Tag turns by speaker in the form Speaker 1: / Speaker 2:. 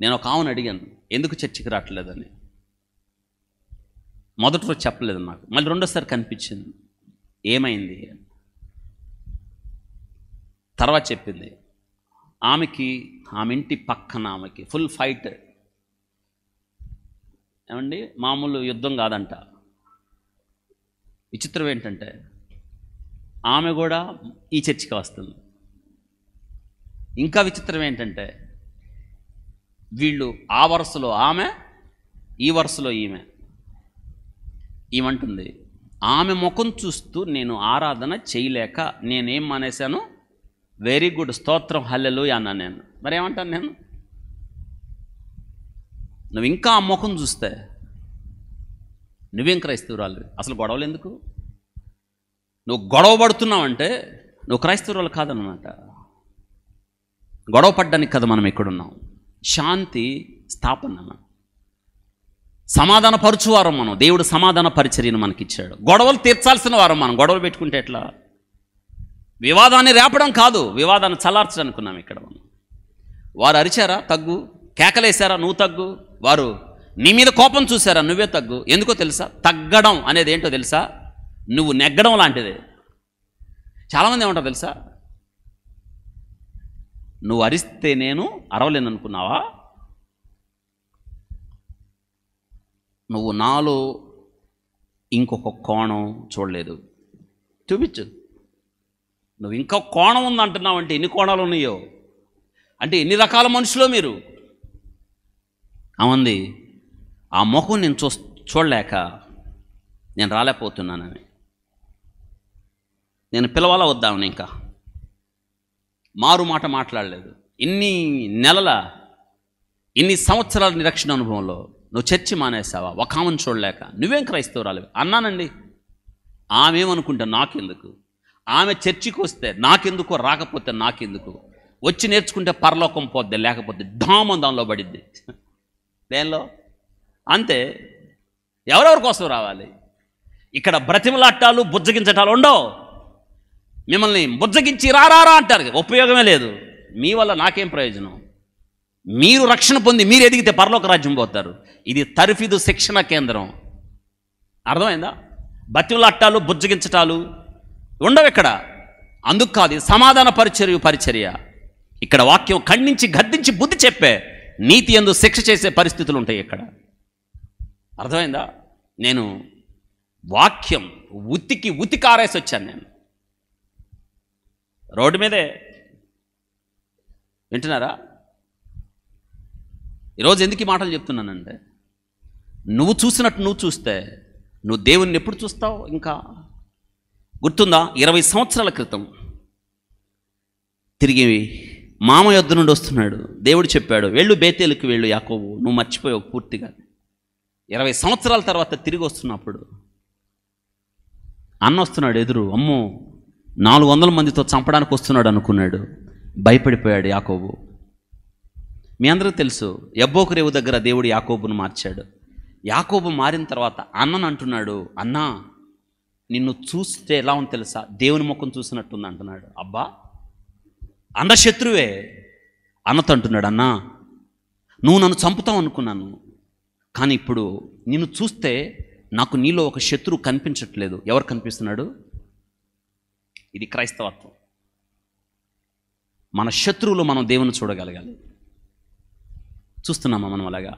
Speaker 1: నేను ఒక ఆమెను అడిగాను, ఎందుకు చర్చికి రావట్లేదని. మొదటి రోజు చెప్పలేదు నాకు, మళ్ళీ రెండోసారి కనిపించింది. ఏమైంది తర్వాత చెప్పింది. ఆమె ఇంటి పక్కన ఆమెకి ఫుల్ ఫైట్. ఏమండి, మామూలు యుద్ధం కాదంట. విచిత్రం ఏంటంటే ఆమె కూడా ఈ చర్చికి వస్తుంది. ఇంకా విచిత్రం ఏంటంటే వీళ్ళు ఆ వరుసలో ఆమె, ఈ వరుసలో ఈమె. ఈమంటుంది, ఆమె ముఖం చూస్తూ నేను ఆరాధన చేయలేక నేనేం మానేశాను, వెరీ గుడ్ స్తోత్రం హల్లెలూయా అన్నా నేను. మరి ఏమంటాను నేను? నువ్వు ఇంకా ఆ ముఖం చూస్తే నువ్వేం క్రైస్తవురాలు? అసలు గొడవలు ఎందుకు? నువ్వు గొడవ పడుతున్నావంటే నువ్వు క్రైస్తవురాలు కాదనమాట. గొడవ పడ్డానికి కదా మనం ఎక్కడున్నాం. శాంతి స్థాపన, సమాధాన పరుచువారం మనం. దేవుడు సమాధాన పరిచర్యను మనకిచ్చాడు. గొడవలు తీర్చాల్సిన వారం మనం. గొడవలు పెట్టుకుంటే ఎట్లా? వివాదాన్ని రేపడం కాదు, వివాదాన్ని చల్లార్చడం అనుకున్నాం ఇక్కడ మనం. వారు అరిచారా, తగ్గు. కేకలేశారా, నువ్వు తగ్గు. వారు నీ మీద కోపం చూసారా, నువ్వే తగ్గు. ఎందుకో తెలుసా? తగ్గడం అనేది ఏంటో తెలుసా? నువ్వు నెగ్గడం లాంటిదే. చాలామంది ఏమంటారు తెలుసా? నువ్వు అరిస్తే నేను అరవలేను అనుకున్నావా? నువ్వు నాలో ఇంకొక కోణం చూడలేదు. చూపించు. నువ్వు ఇంకో కోణం ఉందంటున్నావు అంటే ఎన్ని కోణాలు ఉన్నాయో, అంటే ఎన్ని రకాల మనుషులో మీరు. అవుంది, ఆ ముఖం నేను చూడలేక నేను రాలేకపోతున్నానని. నేను పిలవాలా వద్దామని ఇంకా మారు మాట మాట్లాడలేదు. ఇన్ని సంవత్సరాల నిరక్షణ అనుభవంలో నువ్వు చర్చి మానేసావా? ఒక ఆమెను చూడలేక. నువ్వేం క్రైస్తవురాలు అన్నానండి. ఆమె ఏమనుకుంటే నాకెందుకు? ఆమె చర్చికి వస్తే నాకెందుకు, రాకపోతే నాకెందుకు? వచ్చి నేర్చుకుంటే పరలోకం పోద్ది, లేకపోతే ధామం దానిలో పడిద్ది. దేనిలో అంతే. ఎవరెవరి కోసం రావాలి? ఇక్కడ బ్రతిమలాట్టాలు బుజ్జగించటాలు ఉండవు. మిమ్మల్ని బుజ్జగించి రారా అంటారు, ఉపయోగమే లేదు. మీ వల్ల నాకేం ప్రయోజనం? మీరు రక్షణ పొంది మీరు ఎదిగితే పరలోక రాజ్యం పోతారు. ఇది తర్ఫీదు శిక్షణ కేంద్రం. అర్థమైందా? బతిమలాట్టాలు బుజ్జగించటాలు ఉండవు ఇక్కడ. అందుకు కాదు, సమాధాన పరిచర్య. ఇక్కడ వాక్యం ఖండించి గద్దించి బుద్ధి చెప్పే, నీతి యందు శిక్ష చేసే పరిస్థితులు ఉంటాయి ఇక్కడ. అర్థమైందా? నేను వాక్యం ఉతికారేసి వచ్చాను. నేను రోడ్డు మీదే. వింటున్నారా? ఈరోజు ఎందుకు ఈ మాటలు చెప్తున్నానంటే, నువ్వు చూసినట్టు నువ్వు చూస్తే నువ్వు దేవుణ్ణి ఎప్పుడు చూస్తావు? ఇంకా గుర్తుందా? 20 సంవత్సరాల క్రితం తిరిగి మామ యొద్ద నుండి వస్తున్నాడు. దేవుడు చెప్పాడు, వెళ్ళు బేతేలుకి వెళ్ళు యాకోబు, నువ్వు మర్చిపోయావు పూర్తిగా. 20 సంవత్సరాల తర్వాత తిరిగి వస్తున్నప్పుడు అన్న వస్తున్నాడు ఎదురు. అమ్మో, 400 మందితో చంపడానికి వస్తున్నాడు అనుకున్నాడు. భయపడిపోయాడు యాకోబు. మీ అందరికీ తెలుసు, యబ్బోకు రేవు దగ్గర దేవుడు యాకోబును మార్చాడు. యాకోబు మారిన తర్వాత అన్నను అంటున్నాడు, అన్నా నిన్ను చూస్తే ఎలా ఉంది తెలుసా? దేవుని ముఖం చూసినట్టుంది అంటున్నాడు. అబ్బా, అన్న శత్రువే. అన్నతో అంటున్నాడు, అన్నా నువ్వు నన్ను చంపుతావు అనుకున్నాను, కానీ ఇప్పుడు నిన్ను చూస్తే నాకు నీలో ఒక శత్రువు కనిపించట్లేదు. ఎవరు కనిపిస్తున్నాడు? ఇది క్రైస్తవత్వం. మన శత్రువులు మనం దేవుని చూడగలగాలి. చూస్తున్నామా మనం అలాగా?